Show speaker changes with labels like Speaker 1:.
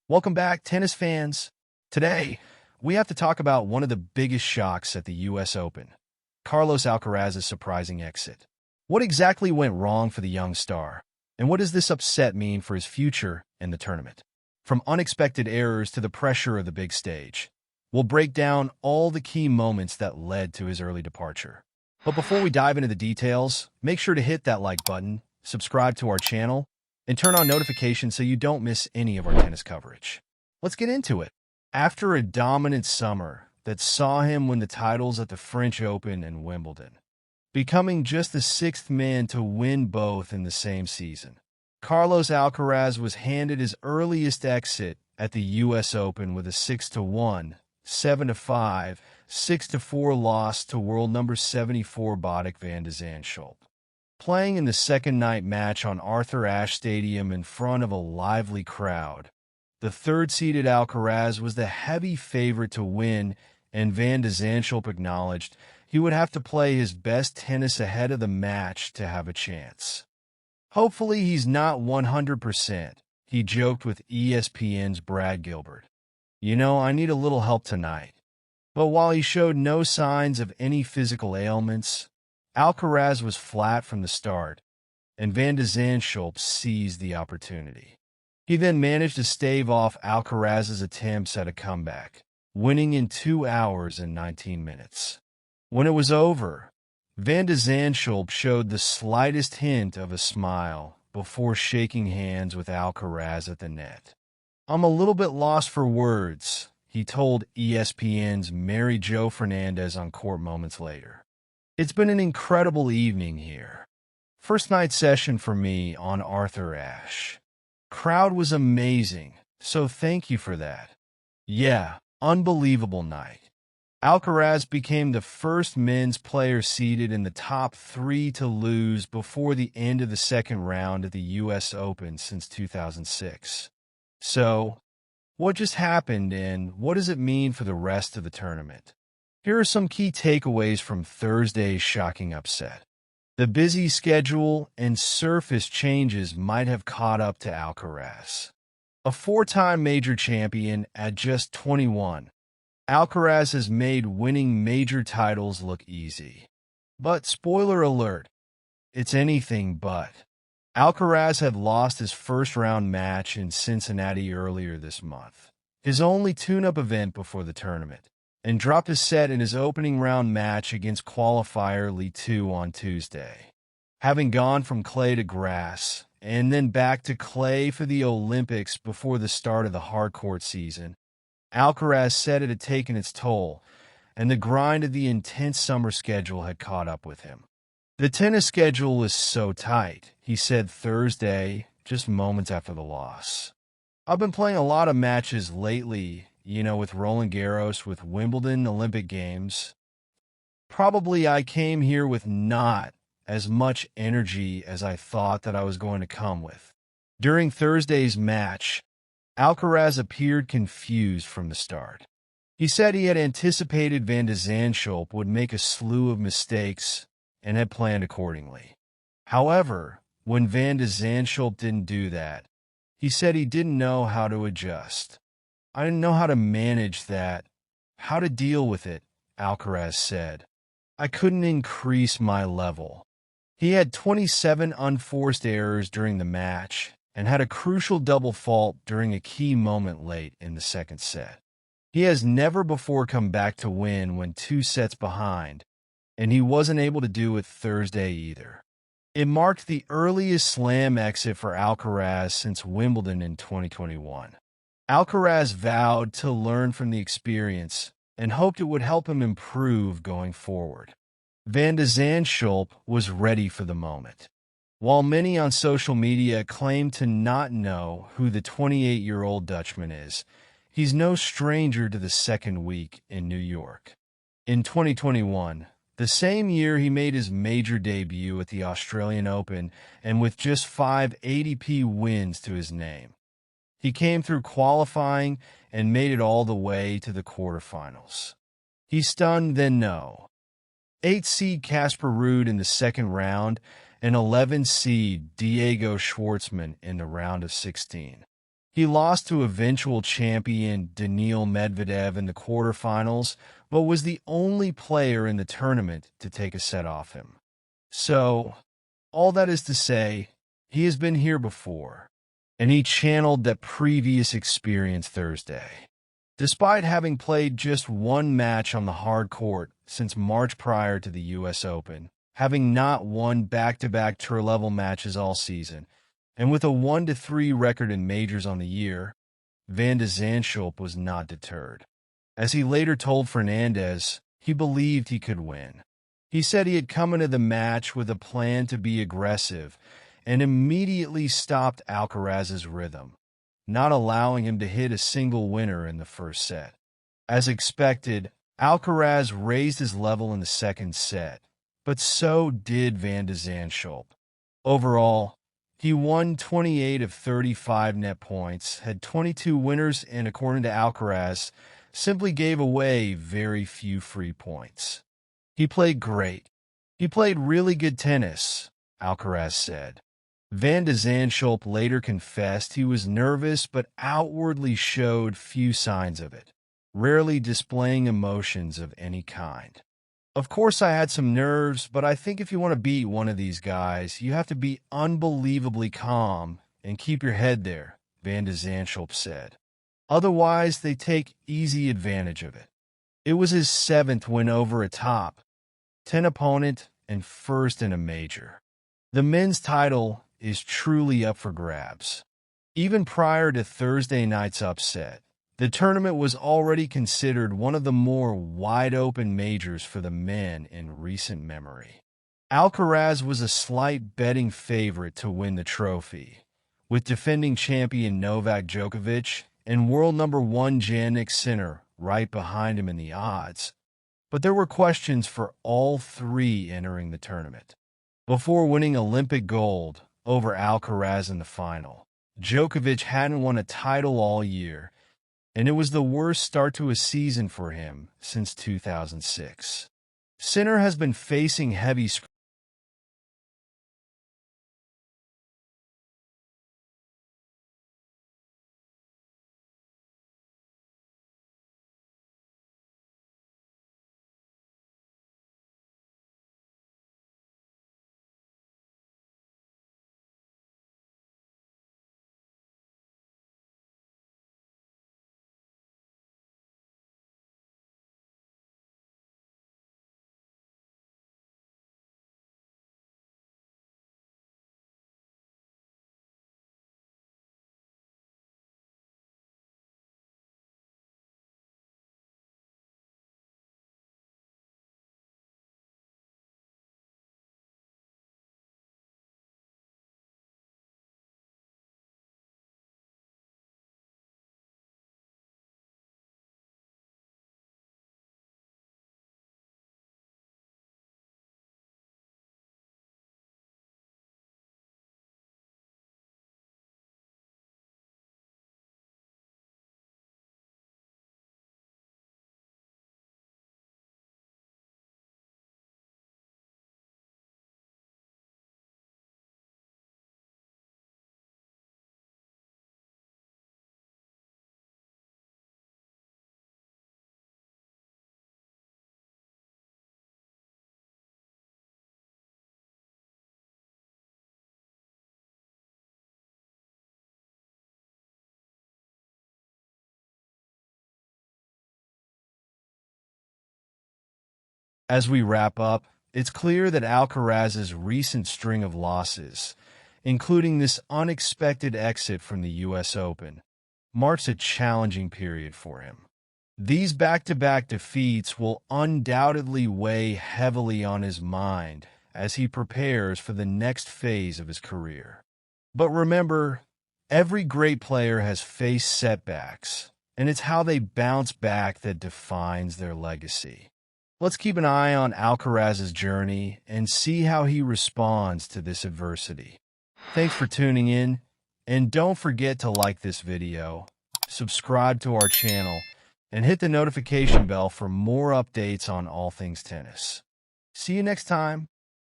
Speaker 1: Welcome back, tennis fans. Today, we have to talk about one of the biggest shocks at the U.S. Open, Carlos Alcaraz's surprising exit. What exactly went wrong for the young star, and what does this upset mean for his future in the tournament? From unexpected errors to the pressure of the big stage, we'll break down all the key moments that led to his early departure. But before we dive into the details, make sure to hit that like button, subscribe to our channel, and turn on notifications so you don't miss any of our tennis coverage. Let's get into it. After a dominant summer that saw him win the titles at the French Open and Wimbledon, becoming just the sixth man to win both in the same season, Carlos Alcaraz was handed his earliest exit at the U.S. Open with a 6-1, 7-5, 6-4 loss to world number 74 Botic van de Zandschulp. Playing in the second night match on Arthur Ashe Stadium in front of a lively crowd, the third-seeded Alcaraz was the heavy favorite to win, and van de Zandschulp acknowledged he would have to play his best tennis ahead of the match to have a chance. Hopefully he's not 100%, he joked with ESPN's Brad Gilbert. I need a little help tonight. But while he showed no signs of any physical ailments, Alcaraz was flat from the start, and van de Zandschulp seized the opportunity. He then managed to stave off Alcaraz's attempts at a comeback, winning in 2 hours and 19 minutes. When it was over, van de Zandschulp showed the slightest hint of a smile before shaking hands with Alcaraz at the net. "I'm a little bit lost for words," he told ESPN's Mary Jo Fernandez on court moments later. "It's been an incredible evening here. First night session for me on Arthur Ashe. Crowd was amazing, so thank you for that. Yeah, unbelievable night." Alcaraz became the first men's player seeded in the top 3 to lose before the end of the second round at the U.S. Open since 2006. So, what just happened, and what does it mean for the rest of the tournament? Here are some key takeaways from Thursday's shocking upset. The busy schedule and surface changes might have caught up to Alcaraz. A 4-time major champion at just 21, Alcaraz has made winning major titles look easy. But spoiler alert, it's anything but. Alcaraz had lost his first-round match in Cincinnati earlier this month, his only tune-up event before the tournament, and dropped a set in his opening round match against qualifier Li Tu on Tuesday. Having gone from clay to grass, and then back to clay for the Olympics before the start of the hardcourt season, Alcaraz said it had taken its toll, and the grind of the intense summer schedule had caught up with him. "The tennis schedule was so tight," he said Thursday, just moments after the loss. "I've been playing a lot of matches lately, with Roland Garros, with Wimbledon, Olympic Games. Probably I came here with not as much energy as I thought that I was going to come with." During Thursday's match, Alcaraz appeared confused from the start. He said he had anticipated van de Zandschulp would make a slew of mistakes and had planned accordingly. However, when van de Zandschulp didn't do that, he said he didn't know how to adjust. "I didn't know how to manage that, how to deal with it," Alcaraz said. "I couldn't increase my level." He had 27 unforced errors during the match and had a crucial double fault during a key moment late in the second set. He has never before come back to win when 2 sets behind, and he wasn't able to do it Thursday either. It marked the earliest slam exit for Alcaraz since Wimbledon in 2021. Alcaraz vowed to learn from the experience and hoped it would help him improve going forward. Van de Zandschulp was ready for the moment. While many on social media claim to not know who the 28-year-old Dutchman is, he's no stranger to the second week in New York. In 2021, the same year he made his major debut at the Australian Open, and with just 5 ATP wins to his name, he came through qualifying and made it all the way to the quarterfinals. He stunned then no. 8-seed Casper Ruud in the second round, and 11-seed Diego Schwartzman in the round of 16. He lost to eventual champion Daniil Medvedev in the quarterfinals, but was the only player in the tournament to take a set off him. So, all that is to say, he has been here before, and he channeled that previous experience Thursday. Despite having played just one match on the hard court since March prior to the U.S. Open, having not won back-to-back tour-level matches all season, and with a 1-3 record in majors on the year, Van de Zandschulp was not deterred. As he later told Fernandez, he believed he could win. He said he had come into the match with a plan to be aggressive and immediately stopped Alcaraz's rhythm, not allowing him to hit a single winner in the first set. As expected, Alcaraz raised his level in the second set, but so did Van de Zandschulp. Overall, he won 28 of 35 net points, had 22 winners, and according to Alcaraz, simply gave away very few free points. He played great. He played really good tennis, Alcaraz said. Van de Zandschulp later confessed he was nervous but outwardly showed few signs of it, rarely displaying emotions of any kind. Of course, I had some nerves, but I think if you want to beat one of these guys, you have to be unbelievably calm and keep your head there, Van de Zandschulp said. Otherwise, they take easy advantage of it. It was his 7th win over a top 10 opponent and first in a major. The men's title is truly up for grabs. Even prior to Thursday night's upset, the tournament was already considered one of the more wide-open majors for the men in recent memory. Alcaraz was a slight betting favorite to win the trophy, with defending champion Novak Djokovic and world number 1 Jannik Sinner right behind him in the odds. But there were questions for all three entering the tournament. Before winning Olympic gold over Alcaraz in the final, Djokovic hadn't won a title all year, and it was the worst start to a season for him since 2006. Sinner has been facing heavy As we wrap up, it's clear that Alcaraz's recent string of losses, including this unexpected exit from the U.S. Open, marks a challenging period for him. These back-to-back defeats will undoubtedly weigh heavily on his mind as he prepares for the next phase of his career. But remember, every great player has faced setbacks, and it's how they bounce back that defines their legacy. Let's keep an eye on Alcaraz's journey and see how he responds to this adversity. Thanks for tuning in, and don't forget to like this video, subscribe to our channel, and hit the notification bell for more updates on all things tennis. See you next time.